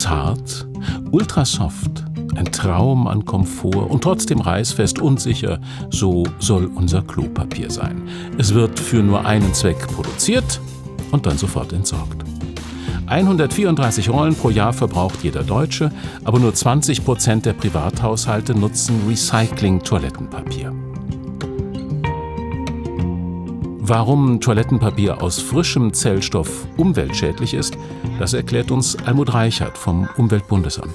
Zart, ultrasoft, ein Traum an Komfort und trotzdem reißfest und sicher, so soll unser Klopapier sein. Es wird für nur einen Zweck produziert und dann sofort entsorgt. 134 Rollen pro Jahr verbraucht jeder Deutsche, aber nur 20% der Privathaushalte nutzen Recycling-Toilettenpapier. Warum Toilettenpapier aus frischem Zellstoff umweltschädlich ist, das erklärt uns Almut Reichert vom Umweltbundesamt.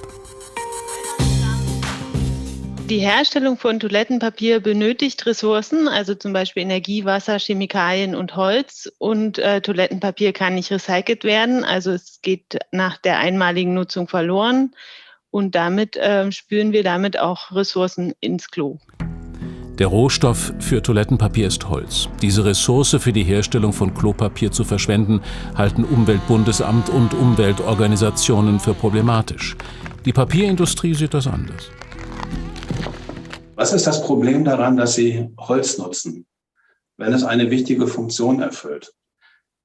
Die Herstellung von Toilettenpapier benötigt Ressourcen, also zum Beispiel Energie, Wasser, Chemikalien und Holz. Und Toilettenpapier kann nicht recycelt werden, also es geht nach der einmaligen Nutzung verloren. Und damit spülen wir damit auch Ressourcen ins Klo. Der Rohstoff für Toilettenpapier ist Holz. Diese Ressource für die Herstellung von Klopapier zu verschwenden, halten Umweltbundesamt und Umweltorganisationen für problematisch. Die Papierindustrie sieht das anders. Was ist das Problem daran, dass Sie Holz nutzen, wenn es eine wichtige Funktion erfüllt?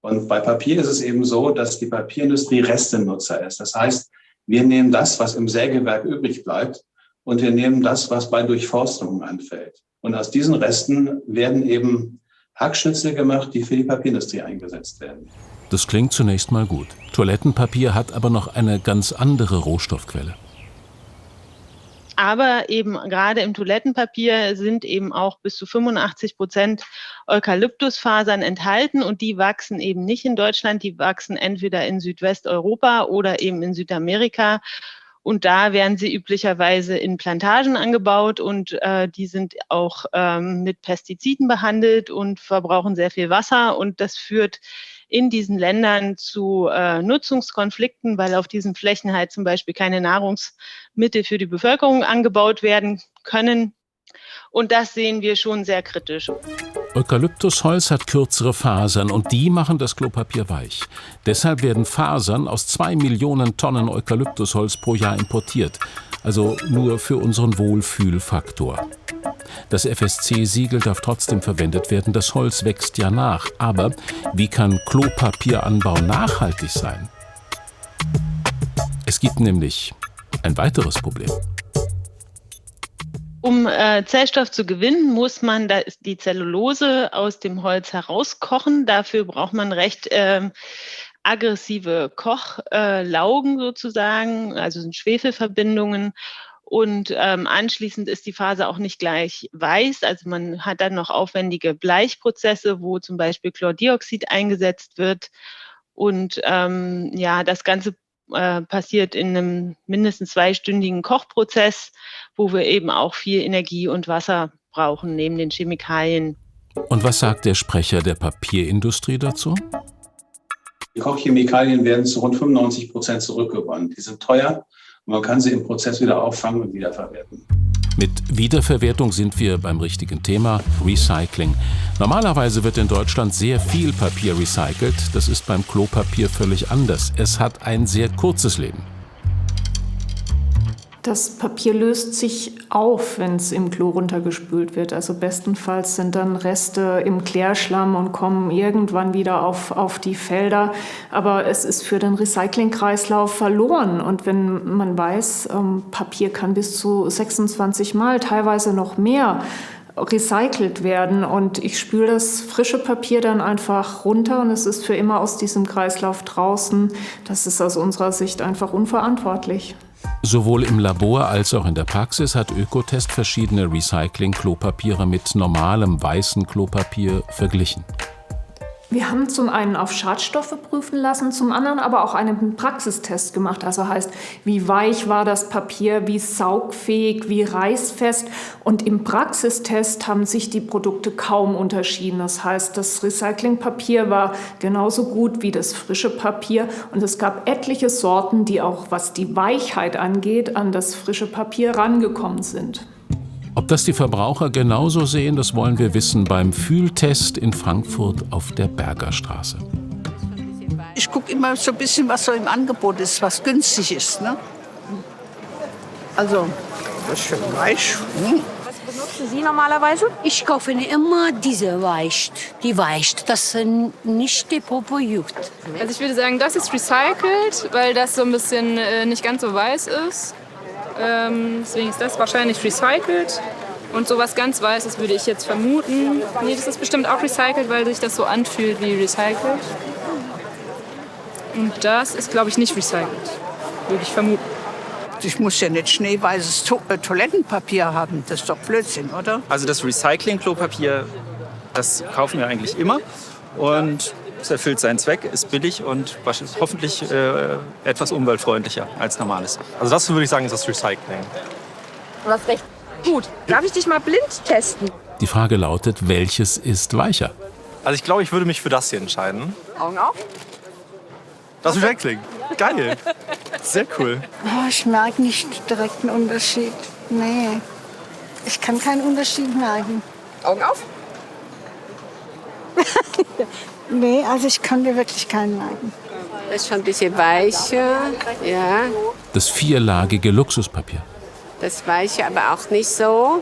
Und bei Papier ist es eben so, dass die Papierindustrie Restenutzer ist. Das heißt, wir nehmen das, was im Sägewerk übrig bleibt, und wir nehmen das, was bei Durchforstungen anfällt. Und aus diesen Resten werden eben Hackschnitzel gemacht, die für die Papierindustrie eingesetzt werden. Das klingt zunächst mal gut. Toilettenpapier hat aber noch eine ganz andere Rohstoffquelle. Aber eben gerade im Toilettenpapier sind eben auch bis zu 85% Eukalyptusfasern enthalten und die wachsen eben nicht in Deutschland, die wachsen entweder in Südwesteuropa oder eben in Südamerika. Und da werden sie üblicherweise in Plantagen angebaut und die sind auch mit Pestiziden behandelt und verbrauchen sehr viel Wasser. Und das führt in diesen Ländern zu Nutzungskonflikten, weil auf diesen Flächen halt zum Beispiel keine Nahrungsmittel für die Bevölkerung angebaut werden können. Und das sehen wir schon sehr kritisch. Eukalyptusholz hat kürzere Fasern und die machen das Klopapier weich. Deshalb werden Fasern aus 2 Millionen Tonnen Eukalyptusholz pro Jahr importiert. Also nur für unseren Wohlfühlfaktor. Das FSC-Siegel darf trotzdem verwendet werden, das Holz wächst ja nach. Aber wie kann Klopapieranbau nachhaltig sein? Es gibt nämlich ein weiteres Problem. Um Zellstoff zu gewinnen, muss man die Zellulose aus dem Holz herauskochen. Dafür braucht man recht aggressive Kochlaugen sozusagen, also sind Schwefelverbindungen. Und anschließend ist die Faser auch nicht gleich weiß. Also man hat dann noch aufwendige Bleichprozesse, wo zum Beispiel Chlordioxid eingesetzt wird. Und das Ganze passiert in einem mindestens 2-stündigen Kochprozess, wo wir eben auch viel Energie und Wasser brauchen, neben den Chemikalien. Und was sagt der Sprecher der Papierindustrie dazu? Die Kochchemikalien werden zu rund 95% zurückgewonnen. Die sind teuer und man kann sie im Prozess wieder auffangen und wiederverwerten. Mit Wiederverwertung sind wir beim richtigen Thema, Recycling. Normalerweise wird in Deutschland sehr viel Papier recycelt. Das ist beim Klopapier völlig anders. Es hat ein sehr kurzes Leben. Das Papier löst sich auf, wenn es im Klo runtergespült wird. Also bestenfalls sind dann Reste im Klärschlamm und kommen irgendwann wieder auf die Felder. Aber es ist für den Recyclingkreislauf verloren. Und wenn man weiß, Papier kann bis zu 26 Mal, teilweise noch mehr, recycelt werden. Und ich spüle das frische Papier dann einfach runter und es ist für immer aus diesem Kreislauf draußen. Das ist aus unserer Sicht einfach unverantwortlich. Sowohl im Labor als auch in der Praxis hat Ökotest verschiedene Recycling-Klopapiere mit normalem weißen Klopapier verglichen. Wir haben zum einen auf Schadstoffe prüfen lassen, zum anderen aber auch einen Praxistest gemacht. Also heißt, wie weich war das Papier, wie saugfähig, wie reißfest. Und im Praxistest haben sich die Produkte kaum unterschieden. Das heißt, das Recyclingpapier war genauso gut wie das frische Papier. Und es gab etliche Sorten, die auch, was die Weichheit angeht, an das frische Papier rangekommen sind. Ob das die Verbraucher genauso sehen, das wollen wir wissen beim Fühltest in Frankfurt auf der Bergerstraße. Ich gucke immer so ein bisschen, was so im Angebot ist, was günstig ist. Ne? Also, das ist schön weich. Was nutzen Sie normalerweise? Ich kaufe immer diese weicht. Die weicht, dass nicht die Popo juckt. Also ich würde sagen, das ist recycelt, weil das so ein bisschen nicht ganz so weiß ist. Deswegen ist das wahrscheinlich recycelt. Und sowas ganz Weißes würde ich jetzt vermuten. Nee, das ist bestimmt auch recycelt, weil sich das so anfühlt wie recycelt. Und das ist, glaube ich, nicht recycelt. Würde ich vermuten. Ich muss ja nicht schneeweißes Toilettenpapier haben. Das ist doch Blödsinn, oder? Also das Recycling-Klopapier, das kaufen wir eigentlich immer. Und es erfüllt seinen Zweck, ist billig und hoffentlich etwas umweltfreundlicher als normales. Also das würde ich sagen, ist das Recycling. Du hast recht. Gut, darf ich dich mal blind testen? Die Frage lautet, welches ist weicher? Also ich glaube, ich würde mich für das hier entscheiden. Augen auf. Das Recycling. Geil. Sehr cool. Oh, ich merke nicht direkt einen Unterschied. Nee, ich kann keinen Unterschied merken. Augen auf. Nee, also ich kann dir wirklich keinen merken. Das ist schon ein bisschen weicher, ja. Das vierlagige Luxuspapier. Das weiche aber auch nicht so.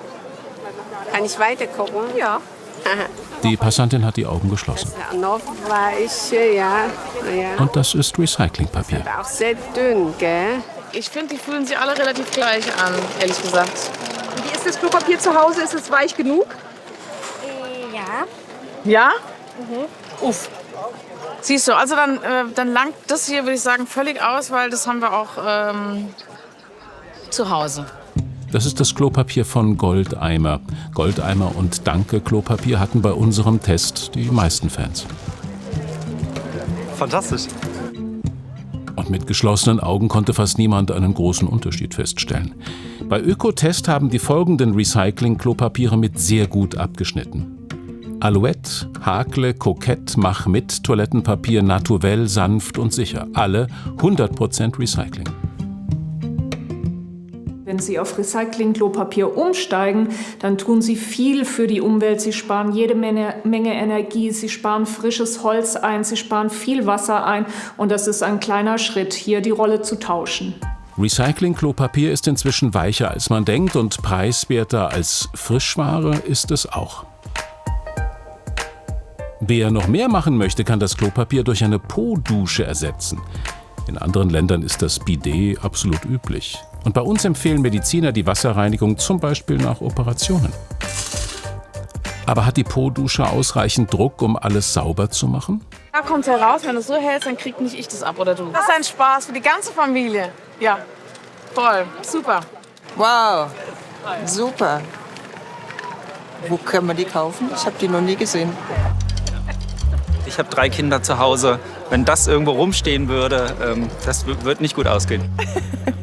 Kann ich weiter gucken? Ja. Die Passantin hat die Augen geschlossen. Noch weiche, ja. Ja. Und das ist Recyclingpapier. Aber auch sehr dünn, gell? Ich finde, die fühlen sich alle relativ gleich an, ehrlich gesagt. Wie ist das Klopapier zu Hause? Ist es weich genug? Ja. Ja? Uff. Siehst du, also dann langt das hier, würde ich sagen, völlig aus, weil das haben wir auch zu Hause. Das ist das Klopapier von Goldeimer. Goldeimer und Danke Klopapier hatten bei unserem Test die meisten Fans. Fantastisch. Und mit geschlossenen Augen konnte fast niemand einen großen Unterschied feststellen. Bei Ökotest haben die folgenden Recycling-Klopapiere mit sehr gut abgeschnitten. Alouette, Hakle, Kokett, Mach mit, Toilettenpapier naturell, sanft und sicher. Alle 100% Recycling. Wenn Sie auf Recycling-Klopapier umsteigen, dann tun Sie viel für die Umwelt. Sie sparen jede Menge Energie, Sie sparen frisches Holz ein, Sie sparen viel Wasser ein. Und das ist ein kleiner Schritt, hier die Rolle zu tauschen. Recycling-Klopapier ist inzwischen weicher, als man denkt, und preiswerter als Frischware ist es auch. Wer noch mehr machen möchte, kann das Klopapier durch eine Po-Dusche ersetzen. In anderen Ländern ist das Bidet absolut üblich. Und bei uns empfehlen Mediziner die Wasserreinigung zum Beispiel nach Operationen. Aber hat die Po-Dusche ausreichend Druck, um alles sauber zu machen? Da kommt heraus, wenn du es so hältst, dann kriegt nicht ich das ab oder du. Das ist ein Spaß für die ganze Familie. Ja, toll, super. Wow, super. Wo können wir die kaufen? Ich habe die noch nie gesehen. Ich habe 3 Kinder zu Hause. Wenn das irgendwo rumstehen würde, das wird nicht gut ausgehen.